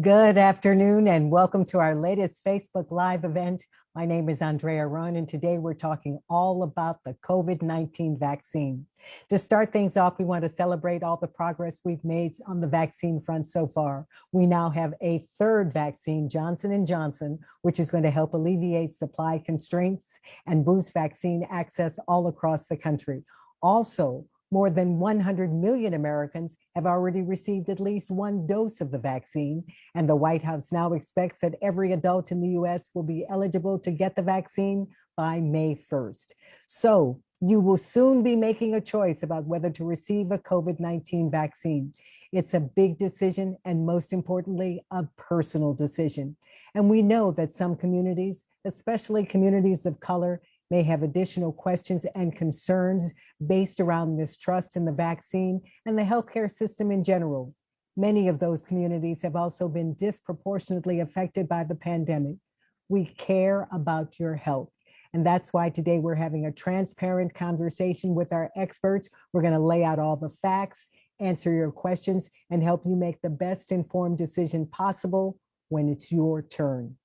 Good afternoon and welcome to our latest Facebook Live event. My name is Andrea Run and today we're talking all about the COVID-19 vaccine. To start things off, we want to celebrate all the progress we've made on the vaccine front so far. We now have a third vaccine, Johnson & Johnson, which is going to help alleviate supply constraints and boost vaccine access all across the country. Also, more than 100 million Americans have already received at least one dose of the vaccine, and the White House now expects that every adult in the US will be eligible to get the vaccine by May 1st. So you will soon be making a choice about whether to receive a COVID-19 vaccine. It's a big decision and, most importantly, a personal decision. And we know that some communities, especially communities of color, may have additional questions and concerns based around mistrust in the vaccine and the healthcare system in general. Many of those communities have also been disproportionately affected by the pandemic. We care about your health. And that's why today we're having a transparent conversation with our experts. We're going to lay out all the facts, answer your questions, and help you make the best informed decision possible when it's your turn.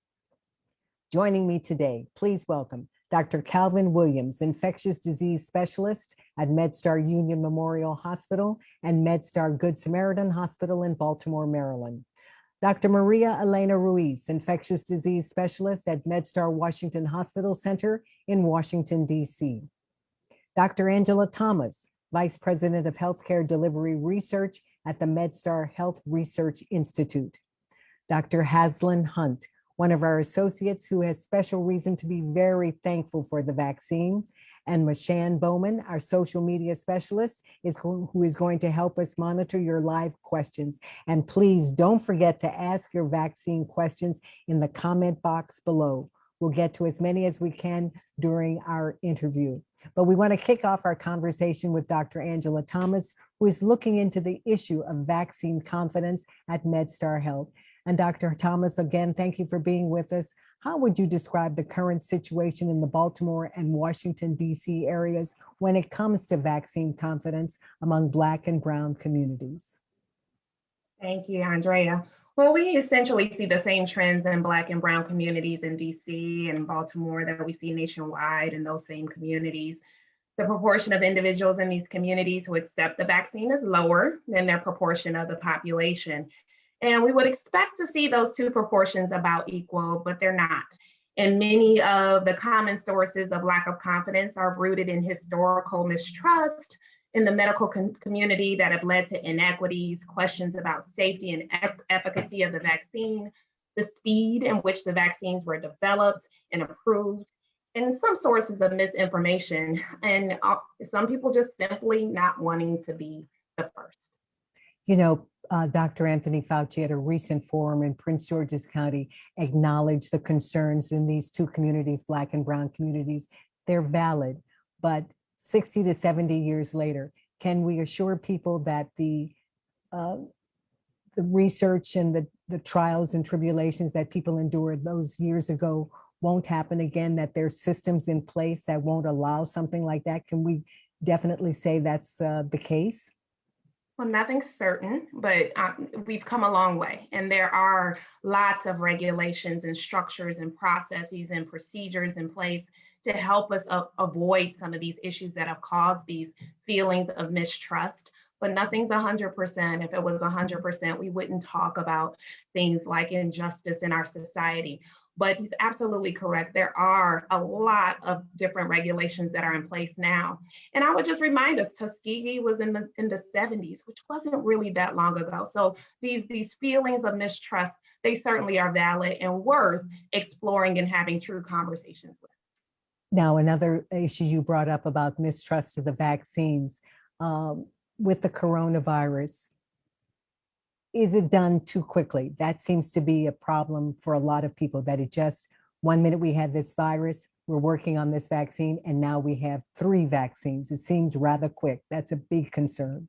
Joining me today, please welcome Dr. Calvin Williams, infectious disease specialist at MedStar Union Memorial Hospital and MedStar Good Samaritan Hospital in Baltimore, Maryland. Dr. Maria Elena Ruiz, infectious disease specialist at MedStar Washington Hospital Center in Washington, D.C. Dr. Angela Thomas, Vice President of Healthcare Delivery Research at the MedStar Health Research Institute. Dr. Haslyn Hunt, one of our associates who has special reason to be very thankful for the vaccine, and Mashan Bowman, our social media specialist, who is going to help us monitor your live questions. And please don't forget to ask your vaccine questions in the comment box below. We'll get to as many as we can during our interview. But we want to kick off our conversation with Dr. Angela Thomas, who is looking into the issue of vaccine confidence at MedStar Health. And Dr. Thomas, again, thank you for being with us. How would you describe the current situation in the Baltimore and Washington, D.C. areas when it comes to vaccine confidence among Black and Brown communities? Thank you, Andrea. Well, we essentially see the same trends in Black and Brown communities in DC and Baltimore that we see nationwide in those same communities. The proportion of individuals in these communities who accept the vaccine is lower than their proportion of the population. And we would expect to see those two proportions about equal, but they're not. And many of the common sources of lack of confidence are rooted in historical mistrust in the medical community that have led to inequities, questions about safety and efficacy of the vaccine, the speed in which the vaccines were developed and approved, and some sources of misinformation, and some people just simply not wanting to be the first. You know, Dr. Anthony Fauci at a recent forum in Prince George's County acknowledged the concerns in these two communities, Black and Brown communities. They're valid, but 60 to 70 years later, can we assure people that the research and the trials and tribulations that people endured those years ago won't happen again, that there's systems in place that won't allow something like that? Can we definitely say that's the case? Well, nothing's certain, but we've come a long way. And there are lots of regulations and structures and processes and procedures in place to help us avoid some of these issues that have caused these feelings of mistrust. But nothing's 100%. If it was 100%, we wouldn't talk about things like injustice in our society. But he's absolutely correct. There are a lot of different regulations that are in place now. And I would just remind us, Tuskegee was in the 70s, which wasn't really that long ago. So these feelings of mistrust, they certainly are valid and worth exploring and having true conversations with. Now, another issue you brought up about mistrust of the vaccines with the coronavirus. Is it done too quickly? That seems to be a problem for a lot of people, that it just, 1 minute we had this virus, we're working on this vaccine, and now we have 3 vaccines. It seems rather quick. That's a big concern.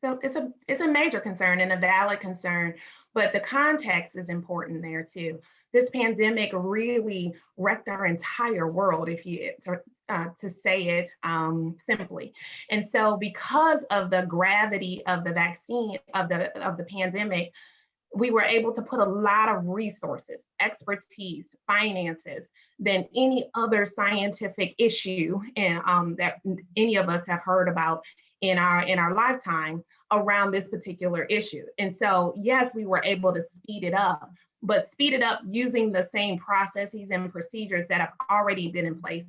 So it's a major concern and a valid concern, but the context is important there too. This pandemic really wrecked our entire world, if you to say it simply. And so because of the gravity of the vaccine, of the pandemic, we were able to put a lot of resources, expertise, finances than any other scientific issue that any of us have heard about in our lifetime around this particular issue. And so, yes, we were able to speed it up, but speed it up using the same processes and procedures that have already been in place,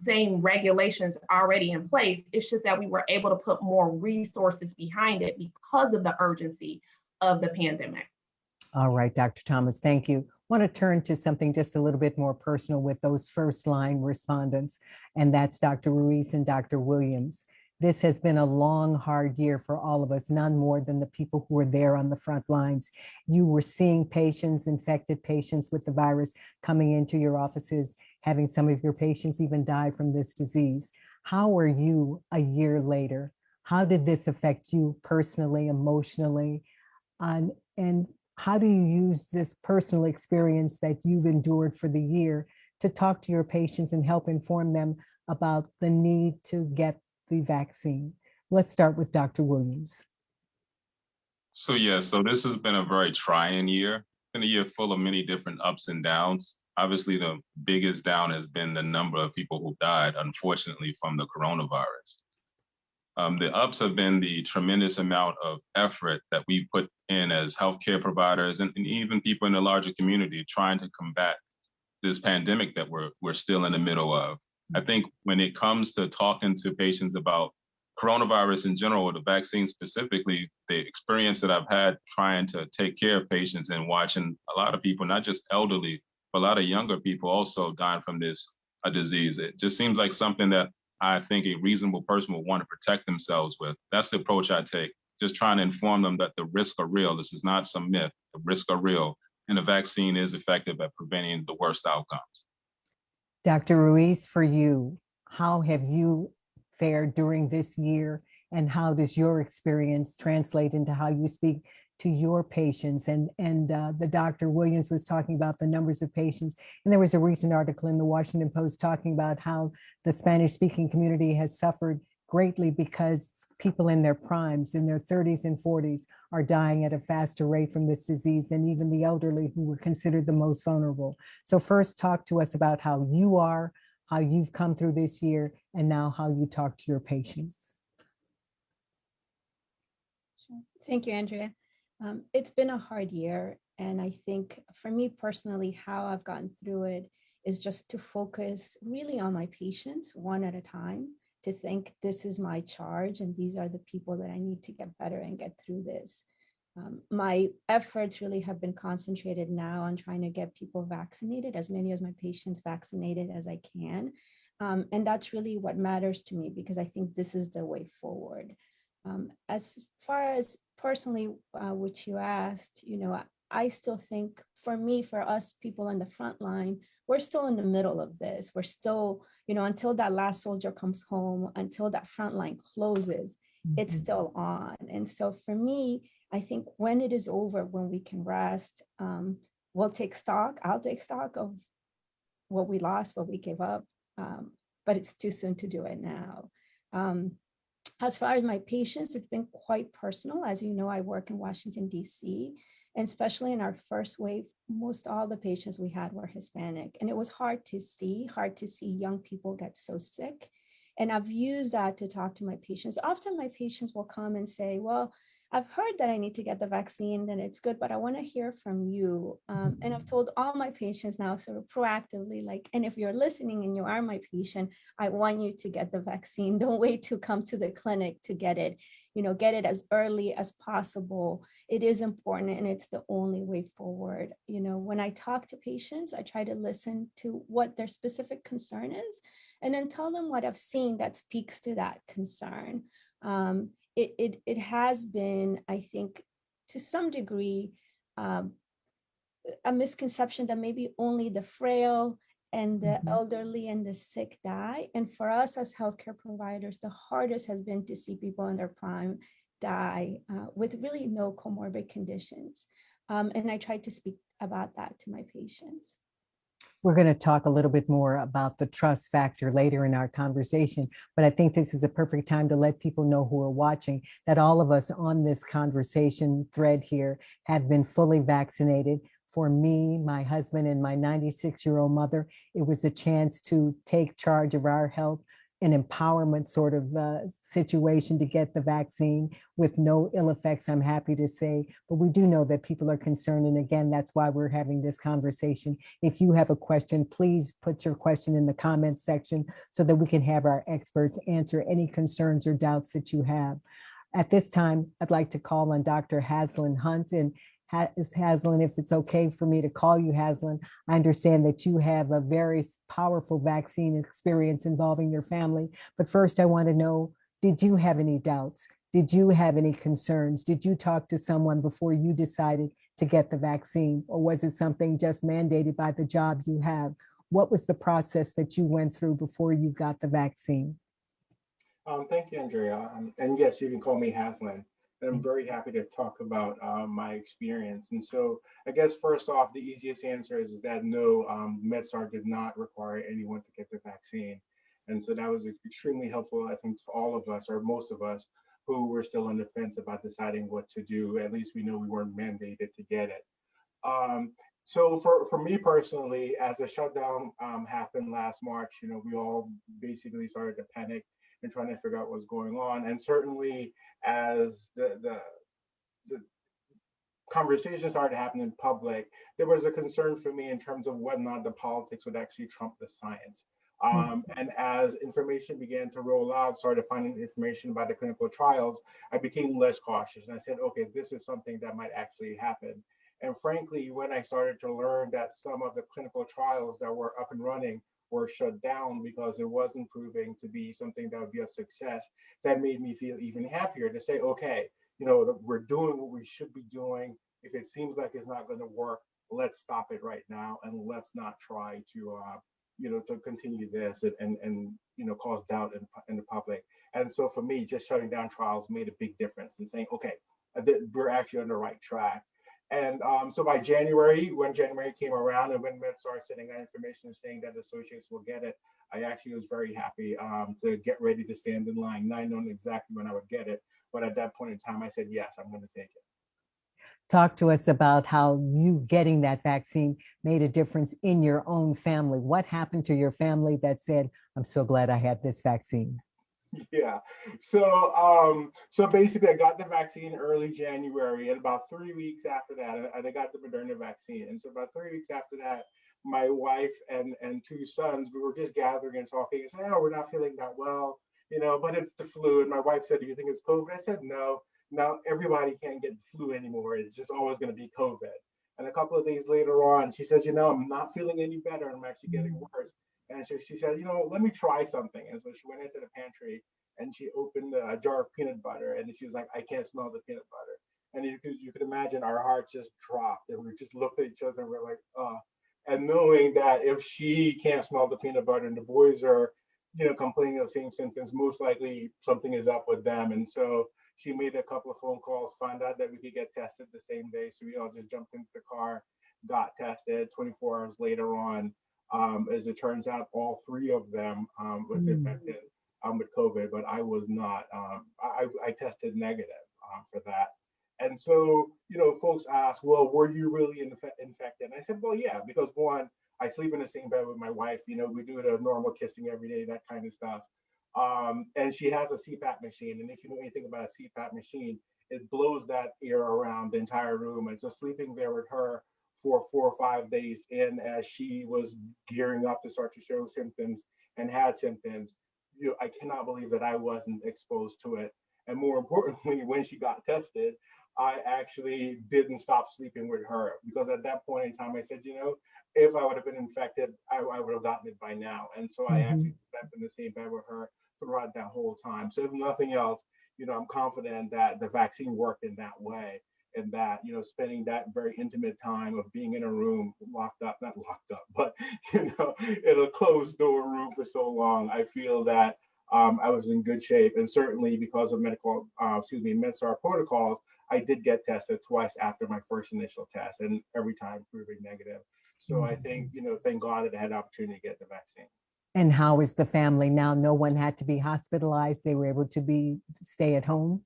same regulations already in place. It's just that we were able to put more resources behind it because of the urgency of the pandemic. All right, Dr. Thomas, thank you. I want to turn to something just a little bit more personal with those first line respondents, and that's Dr. Ruiz and Dr. Williams. This has been a long, hard year for all of us, none more than the people who were there on the front lines. You were seeing patients, infected patients with the virus coming into your offices, having some of your patients even die from this disease. How are you a year later? How did this affect you personally, emotionally? And how do you use this personal experience that you've endured for the year to talk to your patients and help inform them about the need to get the vaccine? Let's start with Dr. Williams. So this has been a very trying year. It's been a year full of many different ups and downs. Obviously, the biggest down has been the number of people who died, unfortunately, from the coronavirus. The ups have been the tremendous amount of effort that we put in as healthcare providers and even people in the larger community trying to combat this pandemic that we're still in the middle of. I think when it comes to talking to patients about coronavirus in general, or the vaccine specifically, the experience that I've had trying to take care of patients and watching a lot of people, not just elderly, but a lot of younger people also dying from this disease, it just seems like something that I think a reasonable person will want to protect themselves with. That's the approach I take, just trying to inform them that the risks are real. This is not some myth. The risks are real, and the vaccine is effective at preventing the worst outcomes. Dr. Ruiz, for you, how have you fared during this year, and how does your experience translate into how you speak to your patients? And the Dr. Williams was talking about the numbers of patients, and there was a recent article in the Washington Post talking about how the Spanish-speaking community has suffered greatly because people in their primes, in their 30s and 40s, are dying at a faster rate from this disease than even the elderly, who were considered the most vulnerable. So first, talk to us about how you are, how you've come through this year, and now how you talk to your patients. Sure. Thank you, Andrea. It's been a hard year, and I think for me personally, how I've gotten through it is just to focus really on my patients one at a time, to think this is my charge and these are the people that I need to get better and get through this. My efforts really have been concentrated now on trying to get people vaccinated, as many as my patients vaccinated as I can. And that's really what matters to me, because I think this is the way forward. As far as personally, which you asked, I still think for me, for us people on the front line, we're still in the middle of this. We're still, until that last soldier comes home, until that front line closes, it's still on. And so for me, I think when it is over, when we can rest, we'll take stock. I'll take stock of what we lost, what we gave up, but it's too soon to do it now. As far as my patients, it's been quite personal. As you know, I work in Washington, D.C., and especially in our first wave, most all the patients we had were Hispanic. And it was hard to see young people get so sick. And I've used that to talk to my patients. Often my patients will come and say, well, I've heard that I need to get the vaccine and it's good, but I want to hear from you. And I've told all my patients now sort of proactively, and if you're listening and you are my patient, I want you to get the vaccine. Don't wait to come to the clinic to get it. Get it as early as possible. It is important and it's the only way forward. When I talk to patients, I try to listen to what their specific concern is and then tell them what I've seen that speaks to that concern. It has been, I think, to some degree, a misconception that maybe only the frail and the elderly and the sick die. And for us as healthcare providers, the hardest has been to see people in their prime die with really no comorbid conditions. And I try to speak about that to my patients. We're going to talk a little bit more about the trust factor later in our conversation, but I think this is a perfect time to let people know who are watching that all of us on this conversation thread here have been fully vaccinated. For me, my husband, and my 96-year-old mother, it was a chance to take charge of our health, an empowerment sort of situation to get the vaccine with no ill effects, I'm happy to say. But we do know that people are concerned. And again, that's why we're having this conversation. If you have a question, please put your question in the comments section so that we can have our experts answer any concerns or doubts that you have. At this time, I'd like to call on Dr. Haslin Hunt. And Haslin, if it's okay for me to call you Haslin, I understand that you have a very powerful vaccine experience involving your family. But first, I want to know, did you have any doubts? Did you have any concerns? Did you talk to someone before you decided to get the vaccine? Or was it something just mandated by the job you have? What was the process that you went through before you got the vaccine? Thank you, Andrea. And yes, you can call me Haslin. And I'm very happy to talk about my experience. And so I guess first off, the easiest answer is that no, MedStar did not require anyone to get the vaccine. And so that was extremely helpful, I think, for all of us, or most of us, who were still on the fence about deciding what to do. At least we know we weren't mandated to get it. So for me personally, as the shutdown happened last March, we all basically started to panic and trying to figure out what's going on. And certainly as the conversation started happening in public, there was a concern for me in terms of whether or not the politics would actually trump the science. And as information began to roll out, started finding information about the clinical trials, I became less cautious. And I said, okay, this is something that might actually happen. And frankly, when I started to learn that some of the clinical trials that were up and running were shut down because it wasn't proving to be something that would be a success, that made me feel even happier to say, okay, we're doing what we should be doing. If it seems like it's not going to work, let's stop it right now, and let's not try to continue this and cause doubt in the public. And so for me, just shutting down trials made a big difference and saying, okay, we're actually on the right track. And so by January, when January came around and when Med started sending out information saying that associates will get it, I actually was very happy to get ready to stand in line, not knowing exactly when I would get it. But at that point in time, I said, yes, I'm going to take it. Talk to us about how you getting that vaccine made a difference in your own family. What happened to your family that said, I'm so glad I had this vaccine? Yeah. So basically I got the vaccine early January, and about 3 weeks after that, I got the Moderna vaccine. And so about 3 weeks after that, my wife and two sons, we were just gathering and talking and saying, oh, we're not feeling that well, but it's the flu. And my wife said, do you think it's COVID? I said, no, now everybody can't get the flu anymore. It's just always going to be COVID. And a couple of days later on, she says, I'm not feeling any better. I'm actually getting worse. And so she said, let me try something. And so she went into the pantry and she opened a jar of peanut butter, and she was like, I can't smell the peanut butter. And you could imagine our hearts just dropped, and we just looked at each other and we're like, and knowing that if she can't smell the peanut butter and the boys are, complaining of the same symptoms, most likely something is up with them. And so she made a couple of phone calls, found out that we could get tested the same day. So we all just jumped into the car, got tested. 24 hours later on, as it turns out, all three of them was infected with COVID, but I was not. I tested negative for that. And so, folks ask, well, were you really infected? And I said, well, yeah, because one, I sleep in the same bed with my wife. We do the normal kissing every day, that kind of stuff. And she has a CPAP machine. And if you know anything about a CPAP machine, it blows that air around the entire room. And so sleeping there with her for 4 or 5 days in, as she was gearing up to start to show symptoms and had symptoms, I cannot believe that I wasn't exposed to it. And more importantly, when she got tested, I actually didn't stop sleeping with her, because at that point in time, I said, if I would have been infected, I would have gotten it by now. And so I actually slept in the same bed with her throughout that whole time. So if nothing else, I'm confident that the vaccine worked in that way. And that, spending that very intimate time of being in a room locked up, not locked up, but, in a closed door room for so long, I feel that I was in good shape. And certainly because of MedStar protocols, I did get tested twice after my first initial test, and every time proving negative. So I think, thank God that I had the opportunity to get the vaccine. And how is the family now? No one had to be hospitalized. They were able to stay at home.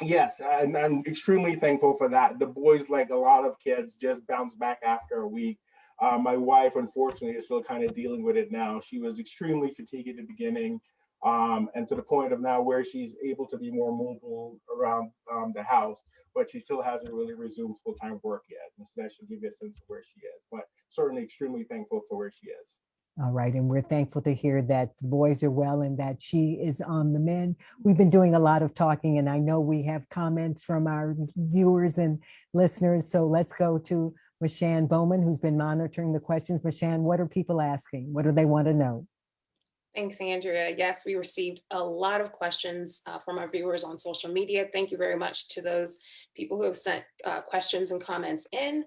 Yes, and I'm extremely thankful for that. The boys, like a lot of kids, just bounced back after a week. My wife, unfortunately, is still kind of dealing with it now. She was extremely fatigued at the beginning, and to the point of now where she's able to be more mobile around the house, but she still hasn't really resumed full-time work yet. And so that should give you a sense of where she is. But certainly extremely thankful for where she is. All right, and we're thankful to hear that the boys are well and that she is on the mend. We've been doing a lot of talking, and I know we have comments from our viewers and listeners. So let's go to Mashan Bowman, who's been monitoring the questions. Mashan, what are people asking? What do they want to know? Thanks, Andrea. Yes, we received a lot of questions from our viewers on social media. Thank you very much to those people who have sent questions and comments in.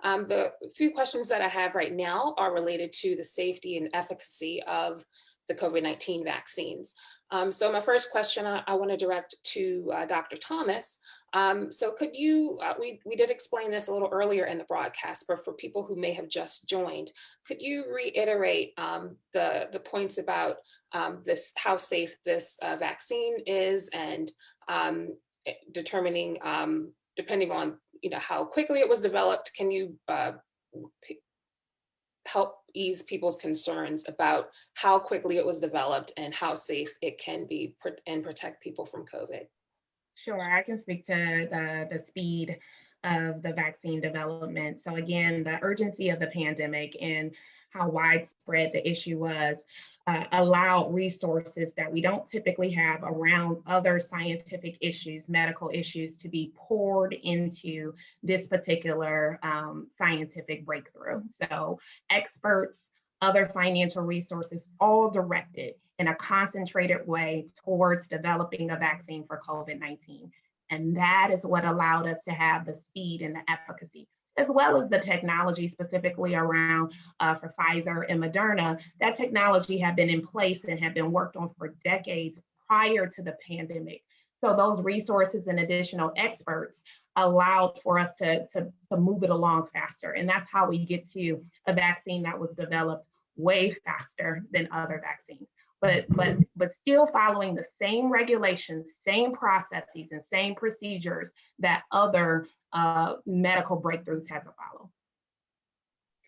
The few questions that I have right now are related to the safety and efficacy of the COVID-19 vaccines. So my first question I want to direct to Dr. Thomas. So could you, we did explain this a little earlier in the broadcast, but for people who may have just joined, could you reiterate the points about how safe this vaccine is, and determining, depending on how quickly it was developed, can you help ease people's concerns about how quickly it was developed and how safe it can be and protect people from COVID? Sure, I can speak to the speed of the vaccine development. So again, the urgency of the pandemic and how widespread the issue was allowed resources that we don't typically have around other scientific issues, medical issues, to be poured into this particular scientific breakthrough. So experts, other financial resources, all directed in a concentrated way towards developing a vaccine for COVID-19. And that is what allowed us to have the speed and the efficacy, as well as the technology specifically around for Pfizer and Moderna. That technology had been in place and had been worked on for decades prior to the pandemic. So those resources and additional experts allowed for us to move it along faster. And that's how we get to a vaccine that was developed way faster than other vaccines. But still following the same regulations, same processes, and same procedures that other medical breakthroughs had to follow.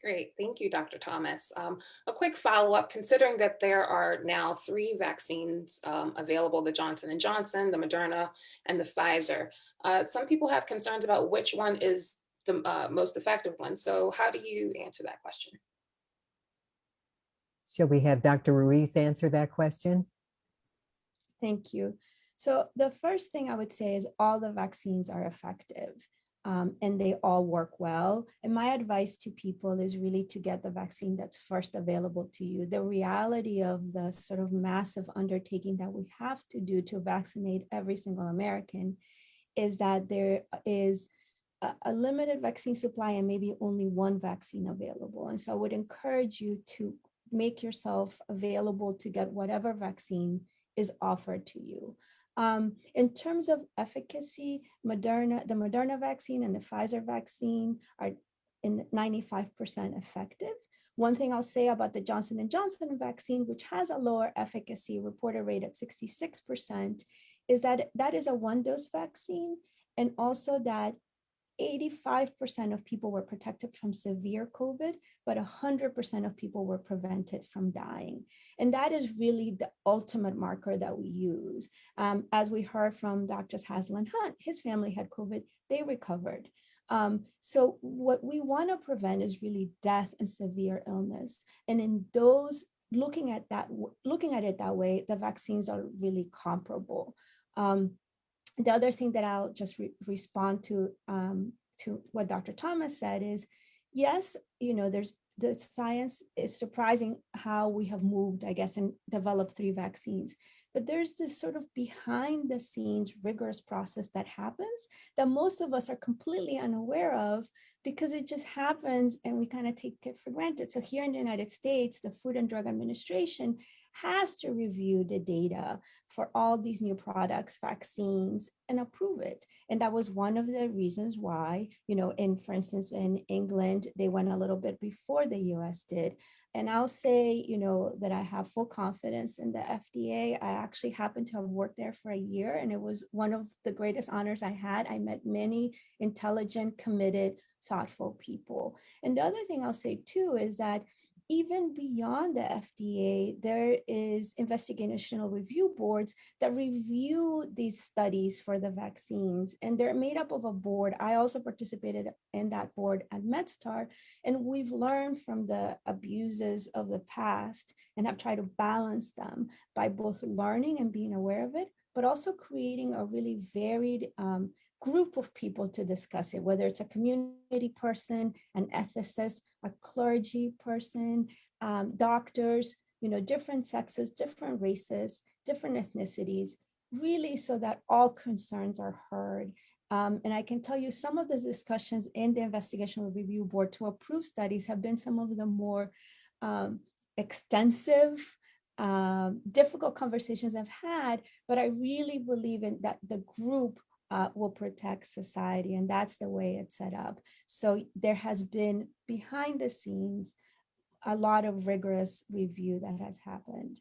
Great, thank you, Dr. Thomas. A quick follow-up, considering that there are now 3 vaccines available, the Johnson & Johnson, the Moderna, and the Pfizer. Some people have concerns about which one is the most effective one. So how do you answer that question? Shall we have Dr. Ruiz answer that question? Thank you. So the first thing I would say is all the vaccines are effective. And they all work well. And my advice to people is really to get the vaccine that's first available to you. The reality of the sort of massive undertaking that we have to do to vaccinate every single American is that there is a limited vaccine supply and maybe only one vaccine available. And so I would encourage you to make yourself available to get whatever vaccine is offered to you. In terms of efficacy, the Moderna vaccine and the Pfizer vaccine are in 95% effective. One thing I'll say about the Johnson & Johnson vaccine, which has a lower efficacy reported rate at 66%, is that that is a one-dose vaccine, and also that 85% of people were protected from severe COVID, but 100% of people were prevented from dying. And that is really the ultimate marker that we use. As we heard from Dr. Haslan Hunt, his family had COVID, they recovered. So what we want to prevent is really death and severe illness. And in those, looking at it that way, the vaccines are really comparable. The other thing that I'll just respond to what Dr. Thomas said is, yes, there's the science is surprising how we have moved, I guess, and developed 3 vaccines. But there's this sort of behind the scenes rigorous process that happens that most of us are completely unaware of, because it just happens and we kind of take it for granted. So here in the United States, the Food and Drug Administration has to review the data for all these new products, vaccines, and approve it. And that was one of the reasons why, for instance, in England, they went a little bit before the US did. And I'll say, that I have full confidence in the FDA. I actually happen to have worked there for a year, and it was one of the greatest honors I had. I met many intelligent, committed, thoughtful people. And the other thing I'll say too is that even beyond the FDA, there is investigational review boards that review these studies for the vaccines, and they're made up of a board. I also participated in that board at MedStar, and we've learned from the abuses of the past and have tried to balance them by both learning and being aware of it, but also creating a really varied group of people to discuss it, whether it's a community person, an ethicist, a clergy person, doctors, different sexes, different races, different ethnicities, really so that all concerns are heard. And I can tell you some of the discussions in the Investigational Review Board to approve studies have been some of the more extensive, difficult conversations I've had, but I really believe in that the group will protect society, and that's the way it's set up. So there has been behind the scenes a lot of rigorous review that has happened.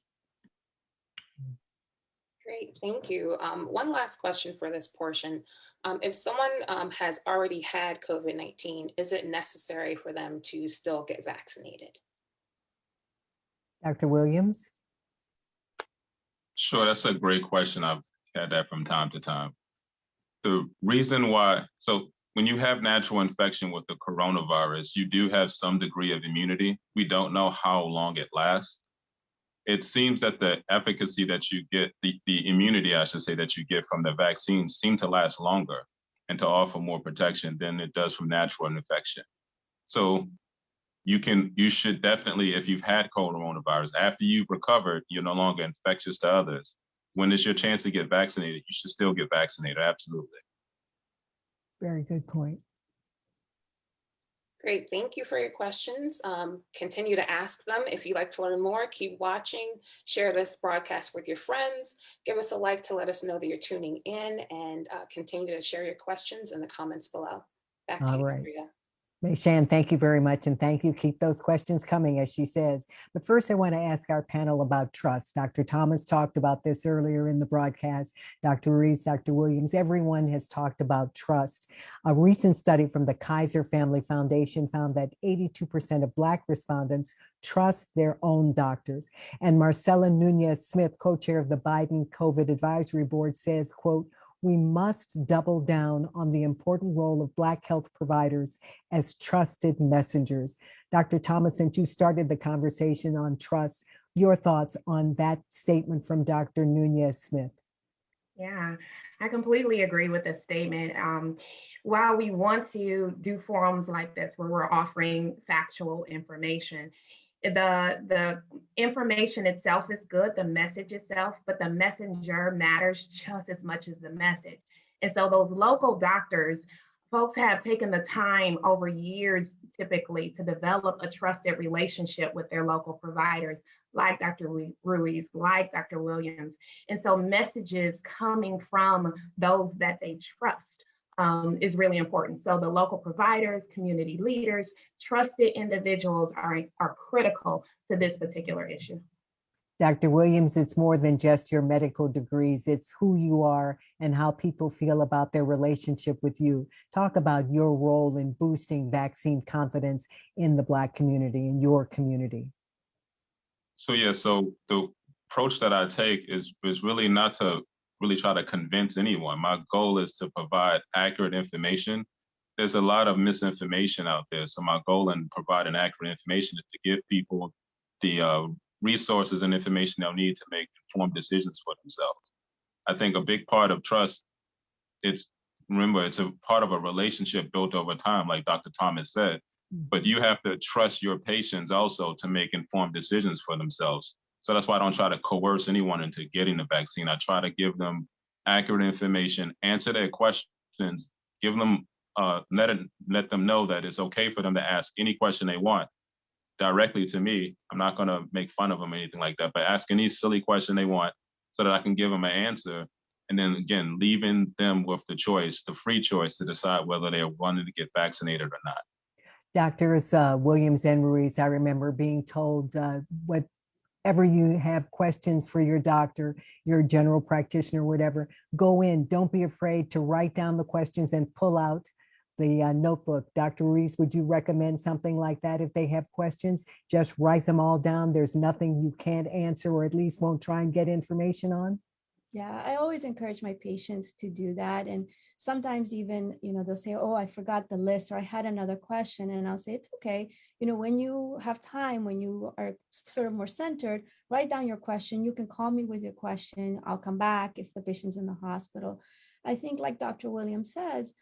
Great, thank you. One last question for this portion. If someone has already had COVID-19, is it necessary for them to still get vaccinated? Dr. Williams? Sure, that's a great question. I've had that from time to time. The reason why, so when you have natural infection with the coronavirus, you do have some degree of immunity. We don't know how long it lasts. It seems that the efficacy that you get, the immunity, I should say, that you get from the vaccines seem to last longer and to offer more protection than it does from natural infection. So you should definitely, if you've had coronavirus, after you've recovered, you're no longer infectious to others. When it's your chance to get vaccinated, you should still get vaccinated, absolutely. Very good point. Great, thank you for your questions. Continue to ask them. If you'd like to learn more, keep watching, share this broadcast with your friends, give us a like to let us know that you're tuning in, and continue to share your questions in the comments below. Back to you, Andrea. Shan, thank you very much. And thank you. Keep those questions coming, as she says. But first, I want to ask our panel about trust. Dr. Thomas talked about this earlier in the broadcast. Dr. Reese, Dr. Williams, everyone has talked about trust. A recent study from the Kaiser Family Foundation found that 82% of Black respondents trust their own doctors. And Marcela Nunez-Smith, co-chair of the Biden COVID Advisory Board, says, quote, "We must double down on the important role of Black health providers as trusted messengers." Dr. Thomas, since you started the conversation on trust, your thoughts on that statement from Dr. Nunez-Smith? Yeah, I completely agree with this statement. While we want to do forums like this where we're offering factual information, the information itself is good, the message itself, but the messenger matters just as much as the message. And so those local doctors, folks have taken the time over years typically to develop a trusted relationship with their local providers, like Dr. Ruiz, like Dr. Williams. And so messages coming from those that they trust is really important. So the local providers, community leaders, trusted individuals are critical to this particular issue. Dr. Williams, it's more than just your medical degrees. It's who you are and how people feel about their relationship with you. Talk about your role in boosting vaccine confidence in the Black community, in your community. So yeah, so the approach that I take is really not to really try to convince anyone. My goal is to provide accurate information. There's a lot of misinformation out there. So my goal in providing accurate information is to give people the resources and information they'll need to make informed decisions for themselves. I think a big part of trust, remember, it's a part of a relationship built over time, like Dr. Thomas said, but you have to trust your patients also to make informed decisions for themselves. So that's why I don't try to coerce anyone into getting the vaccine. I try to give them accurate information, answer their questions, give them, let them know that it's okay for them to ask any question they want. directly to me. I'm not going to make fun of them or anything like that, but ask any silly question they want so that I can give them an answer. And then again, leaving them with the choice, the free choice to decide whether they're wanting to get vaccinated or not. Doctors Williams and Ruiz, I remember being told whatever you have questions for your doctor, your general practitioner, whatever, go in. Don't be afraid to write down the questions and pull out the notebook. Dr. Ruiz, would you recommend something like that if they have questions? Just write them all down. There's nothing you can't answer or at least won't try and get information on? Yeah, I always encourage my patients to do that. And sometimes even, they'll say, oh, I forgot the list, or I had another question. And I'll say, it's okay. When you have time, when you are sort of more centered, write down your question. You can call me with your question. I'll come back if the patient's in the hospital. I think like Dr. Williams says,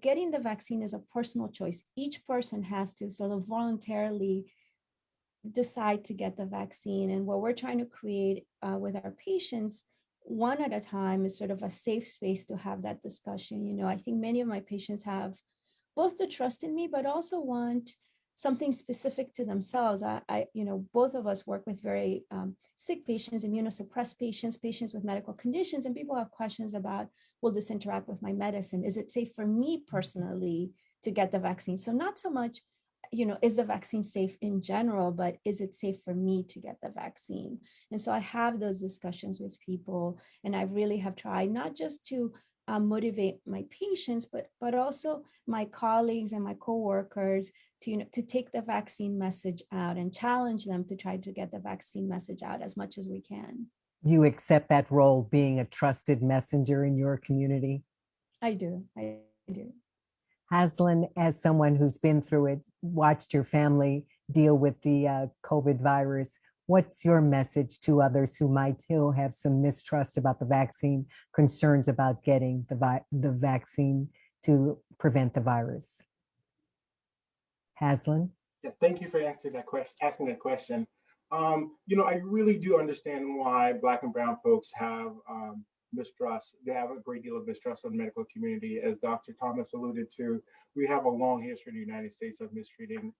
getting the vaccine is a personal choice. Each person has to sort of voluntarily decide to get the vaccine. And what we're trying to create with our patients one at a time is sort of a safe space to have that discussion. I think many of my patients have both the trust in me, but also want something specific to themselves. Both of us work with very sick patients, immunosuppressed patients, patients with medical conditions, and people have questions about, will this interact with my medicine? Is it safe for me personally to get the vaccine? So not so much, is the vaccine safe in general, but is it safe for me to get the vaccine? And so I have those discussions with people, and I really have tried not just to motivate my patients, but also my colleagues and my coworkers to take the vaccine message out and challenge them to try to get the vaccine message out as much as we can. You accept that role, being a trusted messenger in your community? I do. Haslin, as someone who's been through it, watched your family deal with the COVID virus, what's your message to others who might still have some mistrust about the vaccine, concerns about getting the vaccine to prevent the virus? Haslin? Yes, thank you for asking that question. I really do understand why Black and Brown folks have mistrust. They have a great deal of mistrust of the medical community. As Dr. Thomas alluded to, we have a long history in the United States of mistreating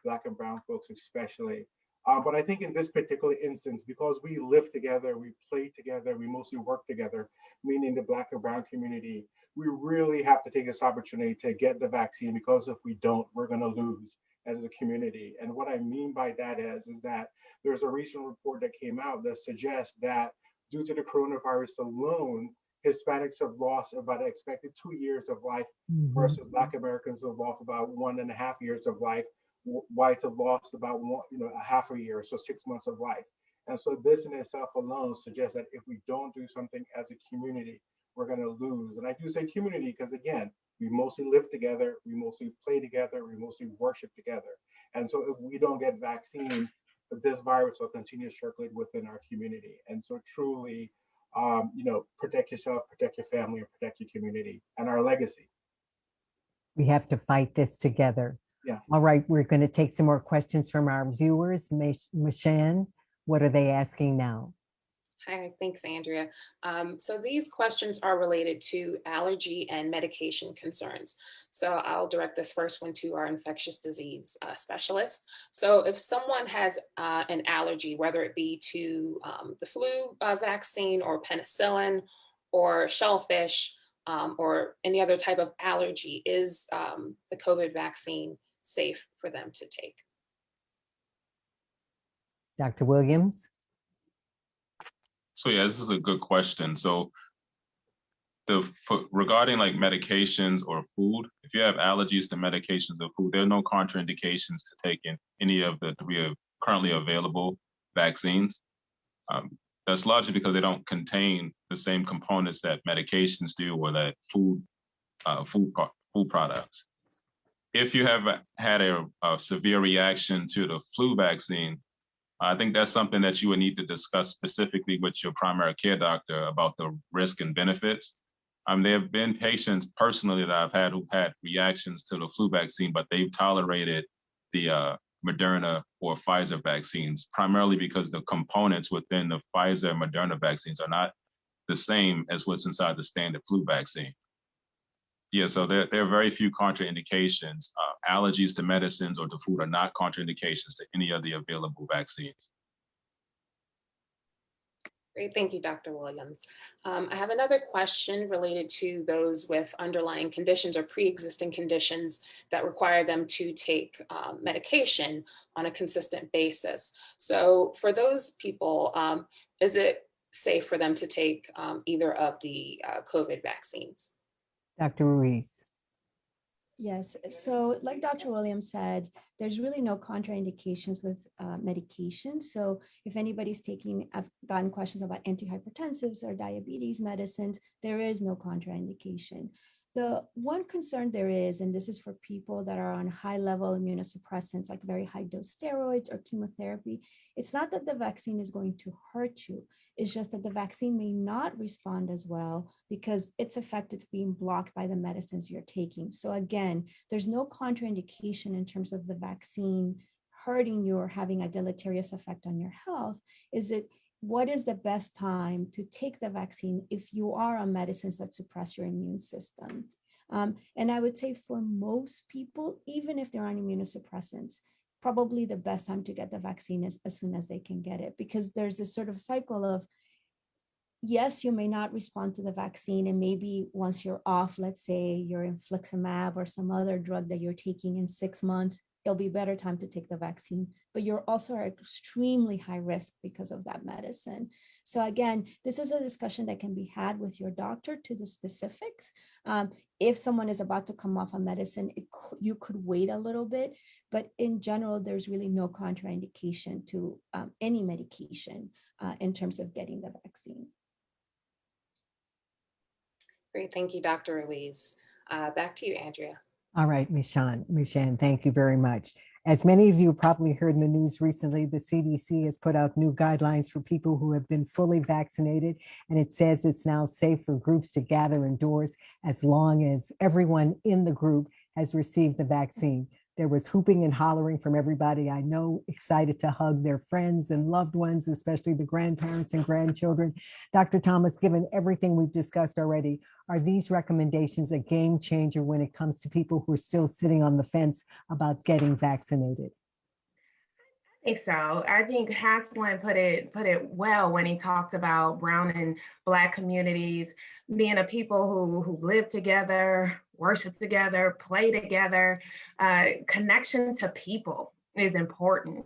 Black and Brown folks especially. But I think in this particular instance, because we live together, we play together, we mostly work together, meaning the Black and Brown community, we really have to take this opportunity to get the vaccine, because if we don't, we're going to lose as a community. And what I mean by that is that there's a recent report that came out that suggests that due to the coronavirus alone, Hispanics have lost about an expected 2 years of life versus Black Americans have lost about 1.5 years of life. Whites have lost about a half a year, so 6 months of life. And so this in itself alone suggests that if we don't do something as a community, we're going to lose. And I do say community because, again, we mostly live together, we mostly play together, we mostly worship together. And so if we don't get vaccine, this virus will continue to circulate within our community. And so truly, protect yourself, protect your family, and protect your community and our legacy. We have to fight this together. Yeah. All right, we're going to take some more questions from our viewers. Mashan, what are they asking now? Hi, thanks, Andrea. So these questions are related to allergy and medication concerns. So I'll direct this first one to our infectious disease specialist. So if someone has an allergy, whether it be to the flu vaccine or penicillin or shellfish or any other type of allergy, is the COVID vaccine safe for them to take? Dr. Williams? So yeah, this is a good question. So regarding like medications or food, if you have allergies to medications or food, there are no contraindications to taking any of the three currently available vaccines. That's largely because they don't contain the same components that medications do or that food products. If you have had a severe reaction to the flu vaccine, I think that's something that you would need to discuss specifically with your primary care doctor about the risk and benefits. There have been patients personally that I've had who've had reactions to the flu vaccine, but they've tolerated the Moderna or Pfizer vaccines, primarily because the components within the Pfizer and Moderna vaccines are not the same as what's inside the standard flu vaccine. Yeah, so there are very few contraindications. Allergies to medicines or to food are not contraindications to any of the available vaccines. Great, thank you, Dr. Williams. I have another question related to those with underlying conditions or pre-existing conditions that require them to take medication on a consistent basis. So for those people, is it safe for them to take either of the COVID vaccines? Dr. Ruiz. Yes, so like Dr. Williams said, there's really no contraindications with medication. So if anybody's taking, I've gotten questions about antihypertensives or diabetes medicines, there is no contraindication. The one concern there is, and this is for people that are on high level immunosuppressants, like very high dose steroids or chemotherapy, it's not that the vaccine is going to hurt you. It's just that the vaccine may not respond as well because its effect is being blocked by the medicines you're taking. So again, there's no contraindication in terms of the vaccine hurting you or having a deleterious effect on your health. What is the best time to take the vaccine if you are on medicines that suppress your immune system? And I would say for most people, even if they're on immunosuppressants, probably the best time to get the vaccine is as soon as they can get it, because there's this sort of cycle of, yes, you may not respond to the vaccine, and maybe once you're off, let's say you're infliximab or some other drug that you're taking in 6 months, it'll be a better time to take the vaccine, but you're also at extremely high risk because of that medicine. So again, this is a discussion that can be had with your doctor to the specifics. If someone is about to come off a medicine, you could wait a little bit, but in general, there's really no contraindication to any medication in terms of getting the vaccine. Great, thank you, Dr. Ruiz. Back to you, Andrea. All right, Mishan, thank you very much. As many of you probably heard in the news recently, the CDC has put out new guidelines for people who have been fully vaccinated, and it says it's now safe for groups to gather indoors as long as everyone in the group has received the vaccine. There was hooping and hollering from everybody I know, excited to hug their friends and loved ones, especially the grandparents and grandchildren. Dr. Thomas, given everything we've discussed already, are these recommendations a game changer when it comes to people who are still sitting on the fence about getting vaccinated? I think so. I think Haslin put it well when he talked about brown and Black communities being a people who live together, worship together, play together. Connection to people is important,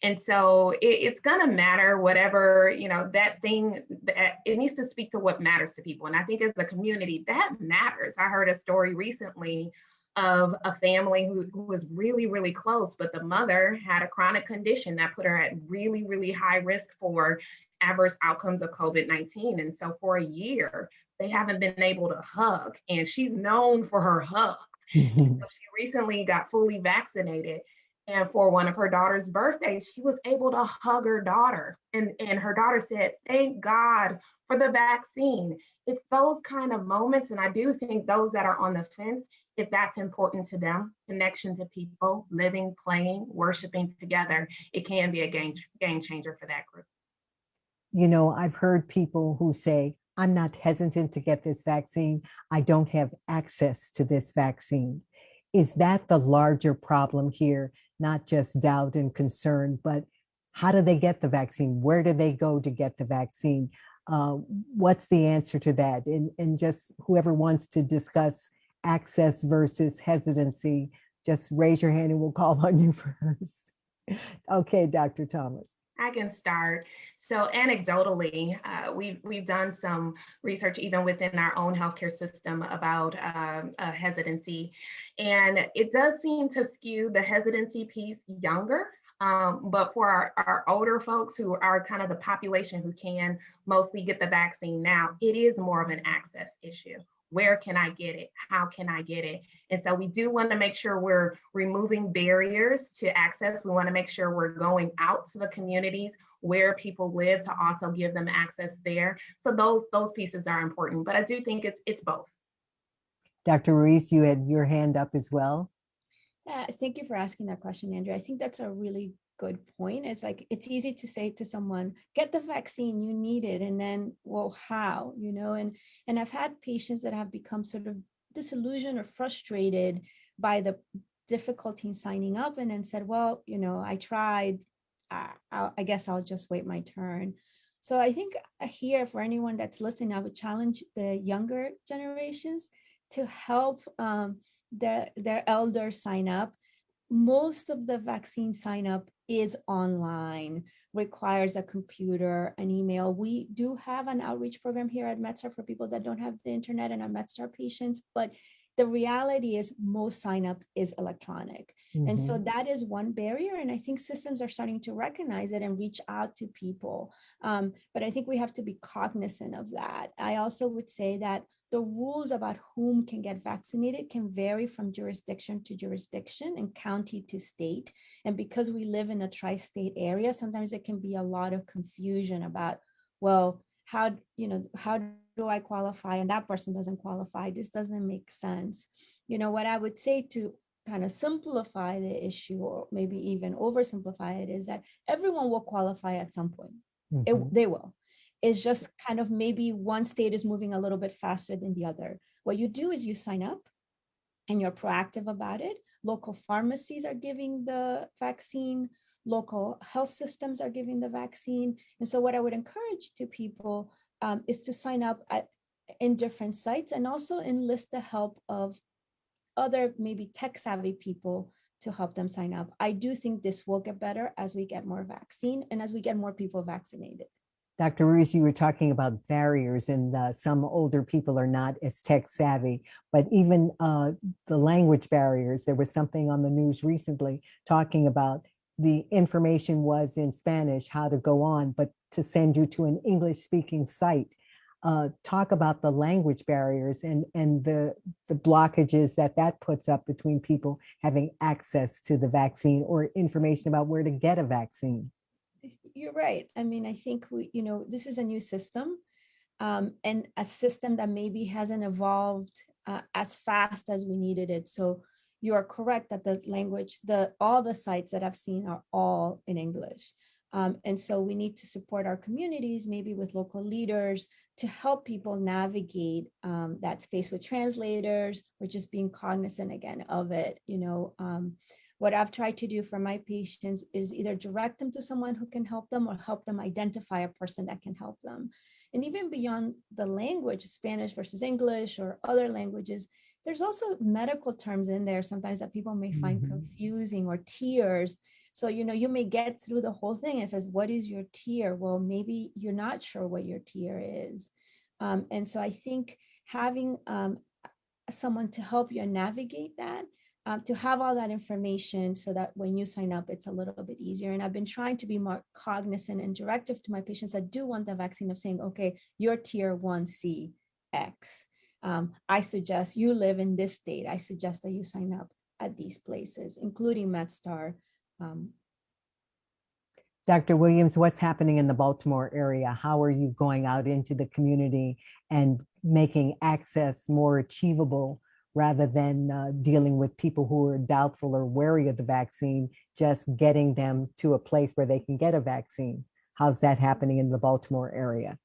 and so it's gonna matter whatever that thing. That it needs to speak to what matters to people, and I think as a community that matters. I heard a story recently of a family who was really, really close, but the mother had a chronic condition that put her at really, really high risk for adverse outcomes of COVID-19. And so for a year, they haven't been able to hug, and she's known for her hugs. So she recently got fully vaccinated. And for one of her daughter's birthdays, she was able to hug her daughter. And her daughter said, "Thank God for the vaccine." It's those kind of moments. And I do think those that are on the fence, if that's important to them, connection to people, living, playing, worshiping together, it can be a game changer for that group. I've heard people who say, I'm not hesitant to get this vaccine. I don't have access to this vaccine. Is that the larger problem here? Not just doubt and concern, but how do they get the vaccine? Where do they go to get the vaccine? What's the answer to that? And just whoever wants to discuss access versus hesitancy, just raise your hand and we'll call on you first. Okay, Dr. Thomas. I can start. So anecdotally, we've done some research even within our own healthcare system about hesitancy, and it does seem to skew the hesitancy piece younger. But for our older folks who are kind of the population who can mostly get the vaccine now, it is more of an access issue. Where can I get it? How can I get it? And so we do want to make sure we're removing barriers to access. We want to make sure we're going out to the communities where people live to also give them access there. So those pieces are important, but I do think it's both. Dr. Ruiz, you had your hand up as well. Thank you for asking that question, Andrea. I think that's a really good point. It's like, it's easy to say to someone, get the vaccine, you need it. And then, well, how, and I've had patients that have become sort of disillusioned or frustrated by the difficulty in signing up, and then said, well, I tried, I guess I'll just wait my turn. So I think here, for anyone that's listening, I would challenge the younger generations to help their elders sign up. Most of the vaccine sign up is online, requires a computer, an email. We do have an outreach program here at MedStar for people that don't have the internet and are MedStar patients, but the reality is most sign up is electronic. And so that is one barrier. And I think systems are starting to recognize it and reach out to people. But I think we have to be cognizant of that. I also would say that the rules about whom can get vaccinated can vary from jurisdiction to jurisdiction and county to state. And because we live in a tri-state area, sometimes there can be a lot of confusion about, well, how do I qualify and that person doesn't qualify? This doesn't make sense. What I would say to kind of simplify the issue, or maybe even oversimplify it, is that everyone will qualify at some point. They will. It's just kind of maybe one state is moving a little bit faster than the other. What you do is you sign up and you're proactive about it. Local pharmacies are giving the vaccine. Local health systems are giving the vaccine. And so what I would encourage to people is to sign up in different sites, and also enlist the help of other maybe tech savvy people to help them sign up. I do think this will get better as we get more vaccine and as we get more people vaccinated. Dr. Ruiz, you were talking about barriers, and some older people are not as tech savvy, but even the language barriers. There was something on the news recently talking about the information was in Spanish, how to go on, but to send you to an English speaking site. Talk about the language barriers and the blockages that puts up between people having access to the vaccine or information about where to get a vaccine. You're right. I mean, I think this is a new system, and a system that maybe hasn't evolved as fast as we needed it. So you are correct that the language, all the sites that I've seen are all in English. And so we need to support our communities, maybe with local leaders, to help people navigate that space with translators, or just being cognizant again of it. What I've tried to do for my patients is either direct them to someone who can help them, or help them identify a person that can help them. And even beyond the language, Spanish versus English or other languages, there's also medical terms in there sometimes that people may find confusing, or tiers. So, you may get through the whole thing and says, what is your tier? Well, maybe you're not sure what your tier is. And so I think having someone to help you navigate that, to have all that information so that when you sign up, it's a little bit easier. And I've been trying to be more cognizant and directive to my patients that do want the vaccine, of saying, okay, your tier 1C X. I suggest you live in this state. I suggest that you sign up at these places, including MedStar. Dr. Williams, what's happening in the Baltimore area? How are you going out into the community and making access more achievable, rather than dealing with people who are doubtful or wary of the vaccine, just getting them to a place where they can get a vaccine? How's that happening in the Baltimore area?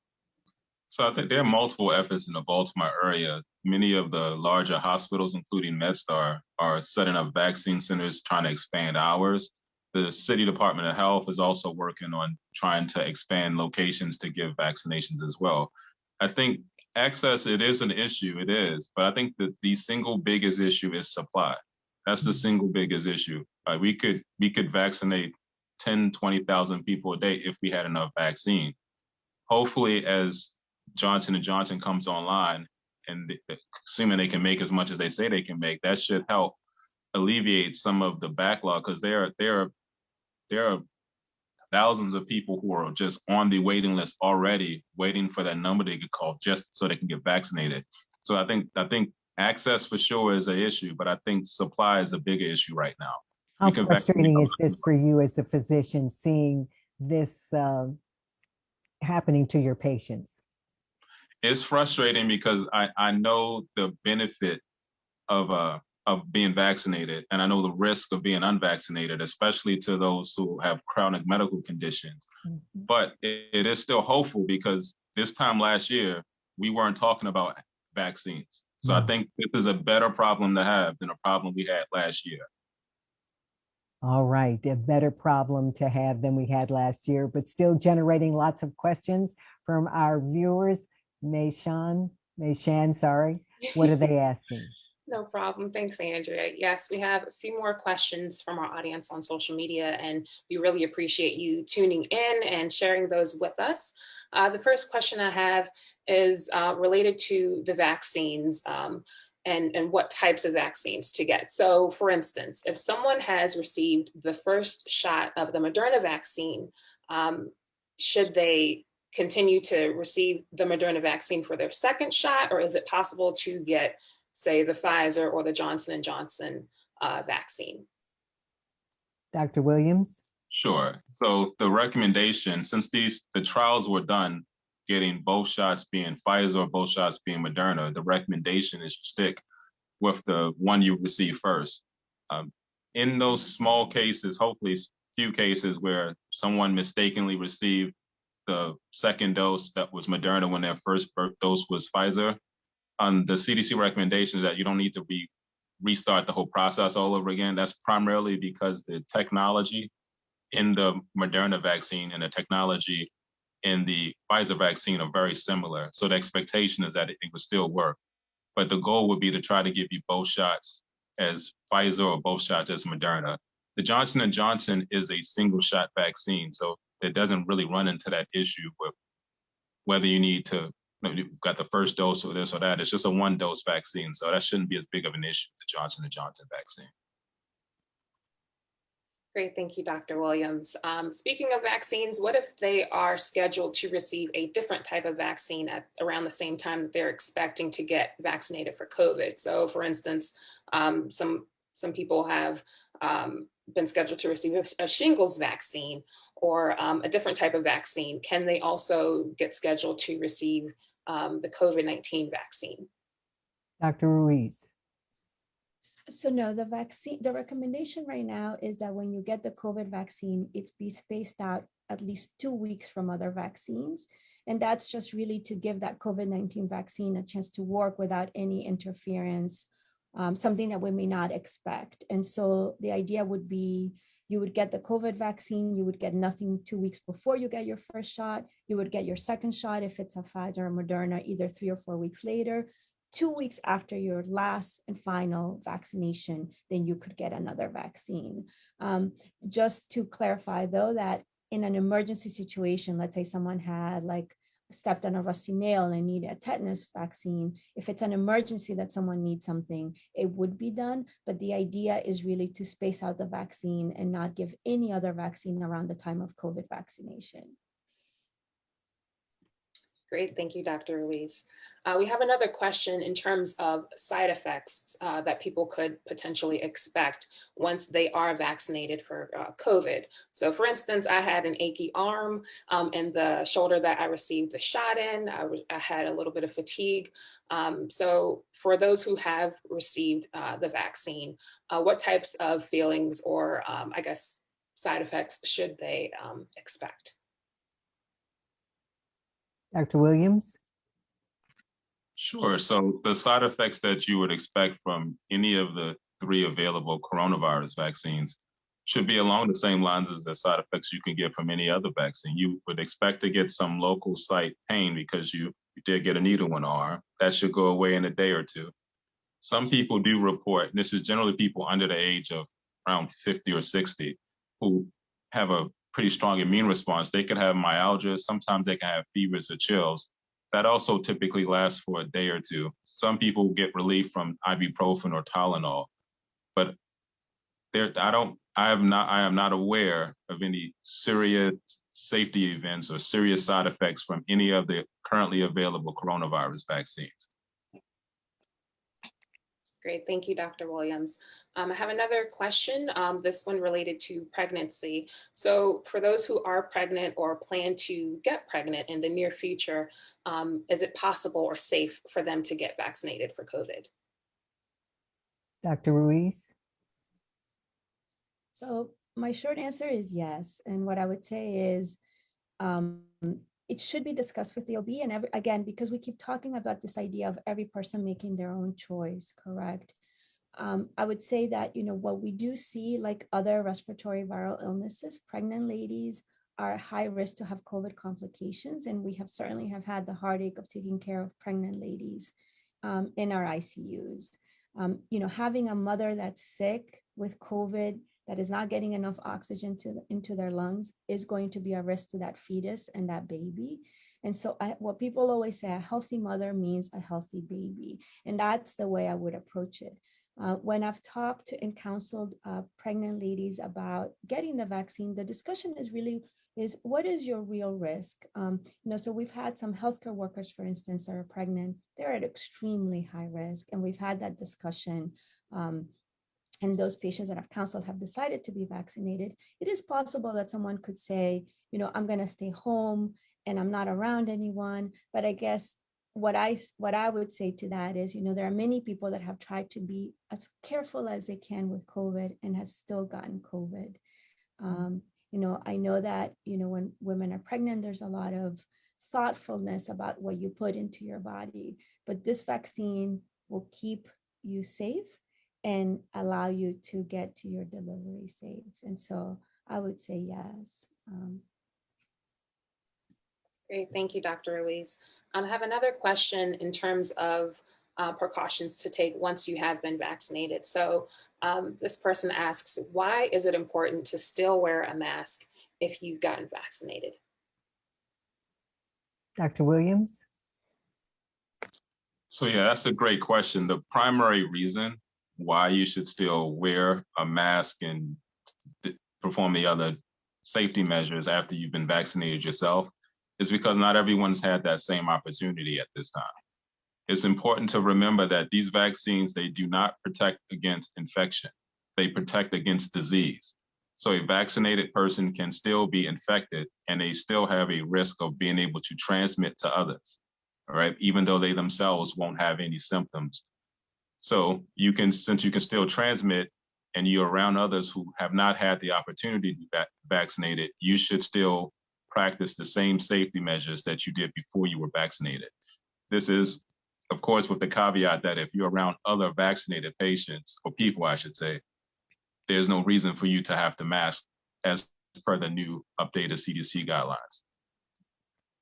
So I think there are multiple efforts in the Baltimore area. Many of the larger hospitals, including MedStar, are setting up vaccine centers, trying to expand hours. The City Department of Health is also working on trying to expand locations to give vaccinations as well. I think access, it is an issue, it is, but I think that the single biggest issue is supply. That's the single biggest issue. We could vaccinate 10, 20,000 people a day if we had enough vaccine. Hopefully, as Johnson & Johnson comes online, and assuming they can make as much as they say they can make, that should help alleviate some of the backlog, because there are thousands of people who are just on the waiting list already, waiting for that number to get called just so they can get vaccinated. So I think access for sure is an issue, but I think supply is a bigger issue right now. How frustrating is this for you as a physician, seeing this happening to your patients? It's frustrating because I know the benefit of being vaccinated, and I know the risk of being unvaccinated, especially to those who have chronic medical conditions. But it is still hopeful, because this time last year, we weren't talking about vaccines. So I think this is a better problem to have than a problem we had last year. All right, a better problem to have than we had last year, but still generating lots of questions from our viewers. Mayshan, sorry. What are they asking? No problem. Thanks, Andrea. Yes, we have a few more questions from our audience on social media, and we really appreciate you tuning in and sharing those with us. The first question I have is related to the vaccines and what types of vaccines to get. So for instance, if someone has received the first shot of the Moderna vaccine, should they continue to receive the Moderna vaccine for their second shot, or is it possible to get, say, the Pfizer or the Johnson & Johnson vaccine? Dr. Williams? Sure. So the recommendation, since the trials were done getting both shots being Pfizer or both shots being Moderna, the recommendation is to stick with the one you receive first. In those small cases, hopefully few cases where someone mistakenly received the second dose that was Moderna when their first dose was Pfizer, the CDC recommendation is that you don't need to restart the whole process all over again. That's primarily because the technology in the Moderna vaccine and the technology in the Pfizer vaccine are very similar. So the expectation is that it would still work. But the goal would be to try to give you both shots as Pfizer or both shots as Moderna. The Johnson & Johnson is a single shot vaccine, so it doesn't really run into that issue with whether you need to, you've got the first dose or this or that. It's just a one dose vaccine, so that shouldn't be as big of an issue with the Johnson & Johnson vaccine. Great, thank you, Dr. Williams. Speaking of vaccines, what if they are scheduled to receive a different type of vaccine at around the same time that they're expecting to get vaccinated for COVID? So for instance, some people have been scheduled to receive a shingles vaccine or a different type of vaccine. Can they also get scheduled to receive the COVID-19 vaccine? Dr. Ruiz? So no, the recommendation right now is that when you get the COVID vaccine, it be spaced out at least 2 weeks from other vaccines. And that's just really to give that COVID-19 vaccine a chance to work without any interference, something that we may not expect. And so the idea would be you would get the COVID vaccine, you would get nothing 2 weeks before you get your first shot, you would get your second shot if it's a Pfizer or Moderna, either 3 or 4 weeks later. 2 weeks after your last and final vaccination, then you could get another vaccine. Just to clarify though, that in an emergency situation, let's say someone had stepped on a rusty nail and needed a tetanus vaccine, if it's an emergency that someone needs something, it would be done. But the idea is really to space out the vaccine and not give any other vaccine around the time of COVID vaccination. Great, thank you, Dr. Ruiz. We have another question in terms of side effects that people could potentially expect once they are vaccinated for COVID. So for instance, I had an achy arm and the shoulder that I received the shot in, I had a little bit of fatigue. So for those who have received the vaccine, what types of feelings or I guess side effects should they expect? Dr. Williams? Sure. So the side effects that you would expect from any of the 3 available coronavirus vaccines should be along the same lines as the side effects you can get from any other vaccine. You would expect to get some local site pain because you did get a needle in the arm. That should go away in a day or 2. Some people do report, and this is generally people under the age of around 50 or 60, who have a pretty strong immune response. They could have myalgia, sometimes they can have fevers or chills. That also typically lasts for a day or 2. Some people get relief from ibuprofen or Tylenol, but I am not aware of any serious safety events or serious side effects from any of the currently available coronavirus vaccines. Great, thank you, Dr. Williams. I have another question, this one related to pregnancy. So for those who are pregnant or plan to get pregnant in the near future, is it possible or safe for them to get vaccinated for COVID? Dr. Ruiz? So my short answer is yes. And what I would say is it should be discussed with the OB. And again, because we keep talking about this idea of every person making their own choice, correct? I would say that, what we do see, like other respiratory viral illnesses, pregnant ladies are high risk to have COVID complications. And we have certainly have had the heartache of taking care of pregnant ladies in our ICUs. Having a mother that's sick with COVID that is not getting enough oxygen into their lungs is going to be a risk to that fetus and that baby. And so what people always say, a healthy mother means a healthy baby. And that's the way I would approach it. When I've talked to and counseled pregnant ladies about getting the vaccine, the discussion is what is your real risk? So we've had some healthcare workers, for instance, that are pregnant. They're at extremely high risk. And we've had that discussion. And those patients that I've counseled have decided to be vaccinated. It is possible that someone could say, I'm going to stay home and I'm not around anyone. But I guess what I would say to that is, there are many people that have tried to be as careful as they can with COVID and have still gotten COVID. I know that, when women are pregnant, there's a lot of thoughtfulness about what you put into your body, but this vaccine will keep you safe and allow you to get to your delivery safe. And so I would say yes. Great, thank you, Dr. Ruiz. I have another question in terms of precautions to take once you have been vaccinated. So this person asks, why is it important to still wear a mask if you've gotten vaccinated? Dr. Williams? So yeah, that's a great question. The primary reason why you should still wear a mask and perform the other safety measures after you've been vaccinated yourself is because not everyone's had that same opportunity at this time. It's important to remember that these vaccines, they do not protect against infection. They protect against disease. So a vaccinated person can still be infected and they still have a risk of being able to transmit to others, all right, even though they themselves won't have any symptoms. So since you can still transmit and you're around others who have not had the opportunity to be vaccinated, you should still practice the same safety measures that you did before you were vaccinated. This is, of course, with the caveat that if you're around other vaccinated patients, or people, I should say, there's no reason for you to have to mask as per the new updated CDC guidelines.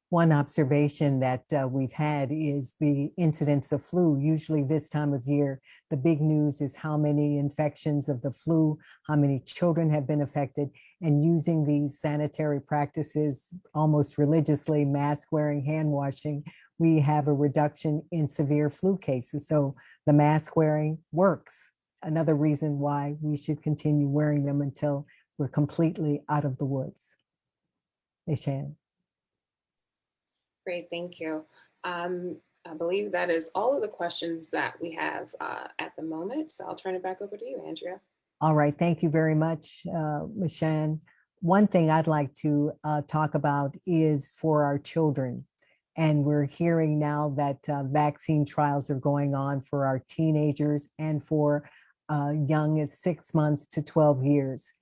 One observation that we've had is the incidence of flu. Usually this time of year, the big news is how many infections of the flu, how many children have been affected, and using these sanitary practices almost religiously, mask wearing, hand washing, we have a reduction in severe flu cases. So the mask wearing works. Another reason why we should continue wearing them until we're completely out of the woods. Ishan. Great, thank you. I believe that is all of the questions that we have at the moment. So I'll turn it back over to you, Andrea. All right, thank you very much, Mishan. One thing I'd like to talk about is for our children. And we're hearing now that vaccine trials are going on for our teenagers and for young as 6 months to 12 years.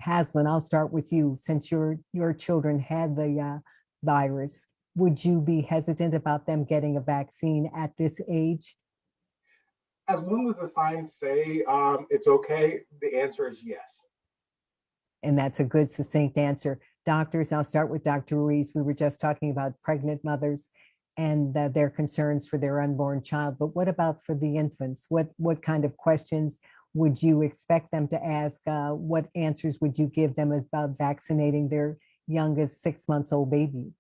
Haslin, I'll start with you. Since your children had the virus, would you be hesitant about them getting a vaccine at this age? As long as the signs say it's okay, the answer is yes. And that's a good, succinct answer. Doctors, I'll start with Dr. Ruiz. We were just talking about pregnant mothers and their concerns for their unborn child, but what about for the infants? What kind of questions would you expect them to ask? What answers would you give them about vaccinating their youngest 6 months old baby?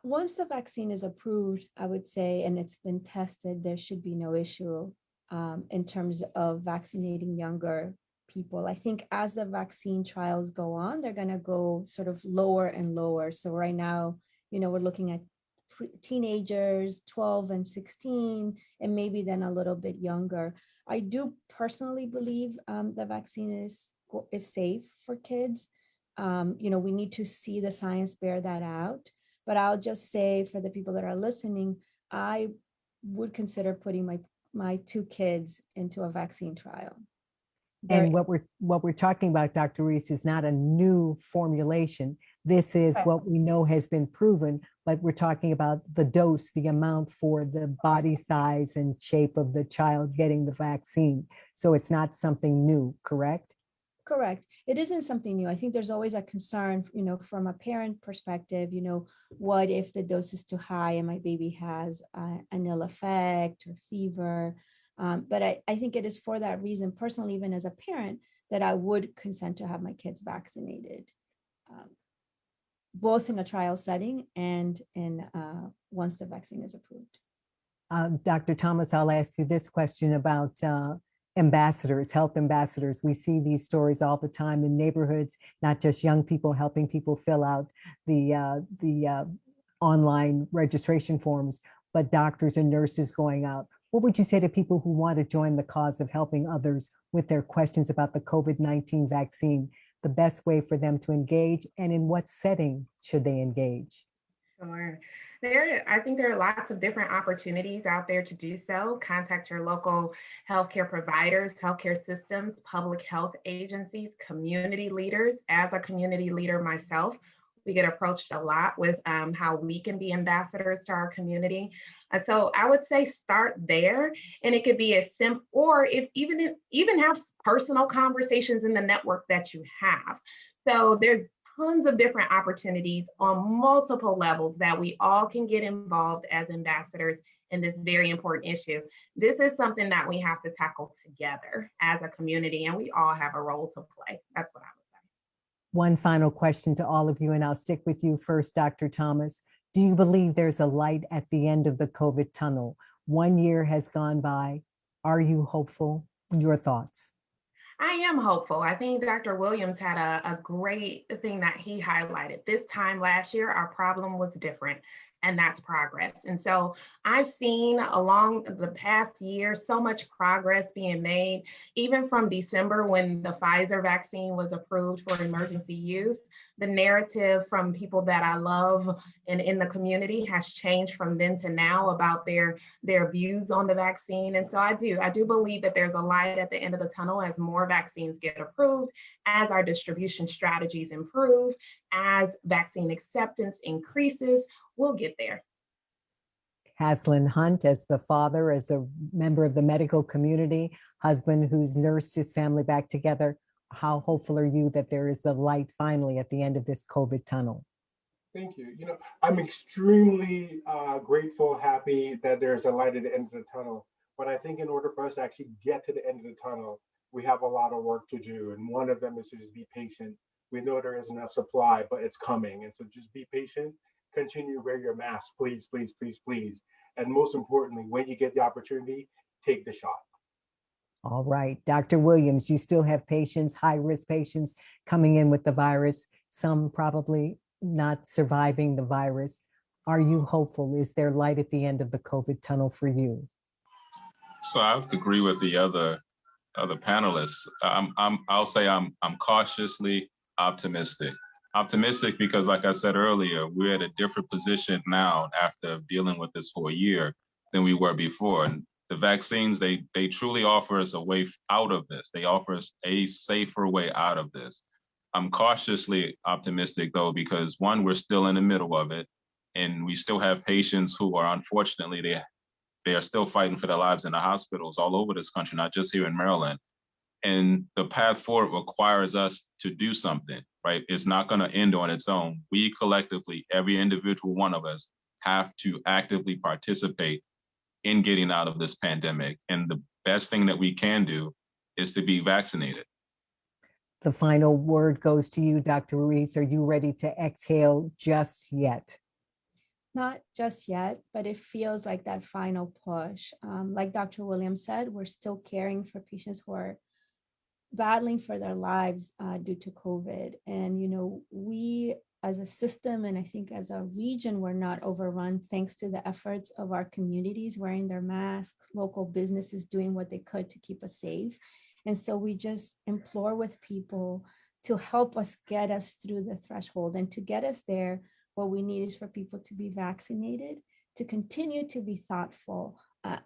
Once the vaccine is approved, I would say, and it's been tested, there should be no issue in terms of vaccinating younger people. I think as the vaccine trials go on, they're going to go sort of lower and lower. So right now, we're looking at teenagers, 12 and 16, and maybe then a little bit younger. I do personally believe the vaccine is safe for kids. We need to see the science bear that out. But I'll just say for the people that are listening, I would consider putting my 2 kids into a vaccine trial. And what we're talking about, Dr. Reese, is not a new formulation. This is Okay. what we know has been proven, but we're talking about the dose, the amount for the body size and shape of the child getting the vaccine. So it's not something new, correct? Correct. It isn't something new. I think there's always a concern, from a parent perspective, what if the dose is too high and my baby has an ill effect or fever? But I think it is for that reason, personally, even as a parent, that I would consent to have my kids vaccinated, both in a trial setting and in once the vaccine is approved. Dr. Thomas, I'll ask you this question about ambassadors, health ambassadors. We see these stories all the time in neighborhoods, not just young people helping people fill out the online registration forms, but doctors and nurses going out. What would you say to people who want to join the cause of helping others with their questions about the COVID-19 vaccine, the best way for them to engage, and in what setting should they engage? Sure. I think there are lots of different opportunities out there to do so. Contact your local healthcare providers, healthcare systems, public health agencies, community leaders. As a community leader myself, we get approached a lot with how we can be ambassadors to our community. So I would say start there, and it could be as simple, or if even have personal conversations in the network that you have. So there's tons of different opportunities on multiple levels that we all can get involved as ambassadors in this very important issue. This is something that we have to tackle together as a community, and we all have a role to play. That's what I would say. One final question to all of you, and I'll stick with you first, Dr. Thomas. Do you believe there's a light at the end of the COVID tunnel? 1 year has gone by. Are you hopeful? Your thoughts? I am hopeful. I think Dr. Williams had a great thing that he highlighted. This time last year, our problem was different, and that's progress. And so I've seen along the past year so much progress being made, even from December when the Pfizer vaccine was approved for emergency use. The narrative from people that I love and in the community has changed from then to now about their views on the vaccine. And so I do believe that there's a light at the end of the tunnel as more vaccines get approved, as our distribution strategies improve, as vaccine acceptance increases. We'll get there. Haslin Hunt, as the father, as a member of the medical community, husband who's nursed his family back together, how hopeful are you that there is a light finally at the end of this COVID tunnel? Thank you. I'm extremely grateful, happy that there's a light at the end of the tunnel. But I think in order for us to actually get to the end of the tunnel, we have a lot of work to do. And one of them is to just be patient. We know there isn't enough supply, but it's coming. And so just be patient, continue to wear your mask, please, please, please, please. And most importantly, when you get the opportunity, take the shot. All right, Dr. Williams, you still have patients, high-risk patients coming in with the virus, some probably not surviving the virus. Are you hopeful? Is there light at the end of the COVID tunnel for you? So I have to agree with the other panelists. I'll say I'm cautiously optimistic. Optimistic because, like I said earlier, we're at a different position now after dealing with this for a year than we were before. And the vaccines, they truly offer us a way out of this. They offer us a safer way out of this. I'm cautiously optimistic though, because one, we're still in the middle of it, and we still have patients who are unfortunately, they are still fighting for their lives in the hospitals all over this country, not just here in Maryland. And the path forward requires us to do something, right? It's not going to end on its own. We collectively, every individual one of us, have to actively participate in getting out of this pandemic. And the best thing that we can do is to be vaccinated. The final word goes to you, Dr. Ruiz. Are you ready to exhale just yet? Not just yet, but it feels like that final push. Like Dr. Williams said, we're still caring for patients who are battling for their lives due to COVID. And, we as a system, and I think as a region, we're not overrun thanks to the efforts of our communities wearing their masks, local businesses doing what they could to keep us safe. And so we just implore with people to help us get us through the threshold. And to get us there, what we need is for people to be vaccinated, to continue to be thoughtful,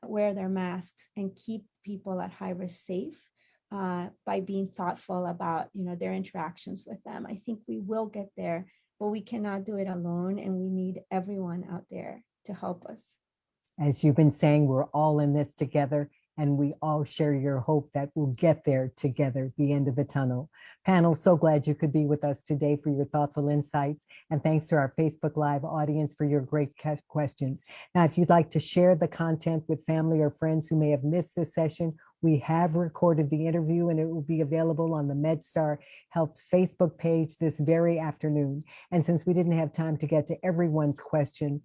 wear their masks, and keep people at high risk safe. By being thoughtful about their interactions with them. I think we will get there, but we cannot do it alone, and we need everyone out there to help us. As you've been saying, we're all in this together, and we all share your hope that we'll get there together, the end of the tunnel. Panel, so glad you could be with us today for your thoughtful insights. And thanks to our Facebook Live audience for your great questions. Now, if you'd like to share the content with family or friends who may have missed this session, we have recorded the interview and it will be available on the MedStar Health's Facebook page this very afternoon. And since we didn't have time to get to everyone's question,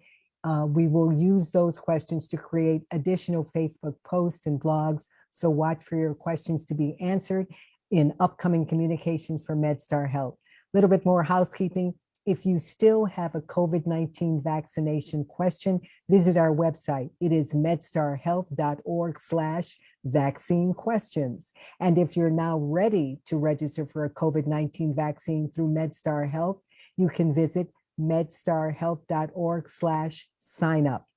we will use those questions to create additional Facebook posts and blogs. So watch for your questions to be answered in upcoming communications for MedStar Health. A little bit more housekeeping. If you still have a COVID-19 vaccination question, visit our website. It is medstarhealth.org/vaccine questions. And if you're now ready to register for a COVID-19 vaccine through MedStar Health, you can visit medstarhealth.org/sign up.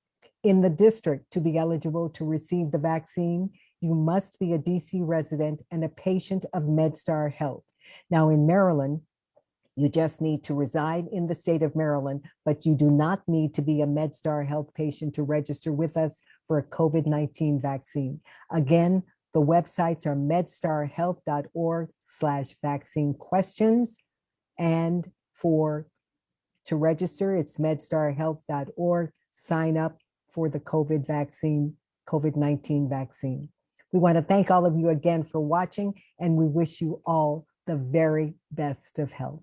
In the district, to be eligible to receive the vaccine, you must be a DC resident and a patient of MedStar Health. Now in Maryland, you just need to reside in the state of Maryland, but you do not need to be a MedStar Health patient to register with us for a COVID-19 vaccine. Again, the websites are medstarhealth.org/vaccine questions. And to register, it's medstarhealth.org. Sign up for the COVID-19 vaccine. We want to thank all of you again for watching, and we wish you all the very best of health.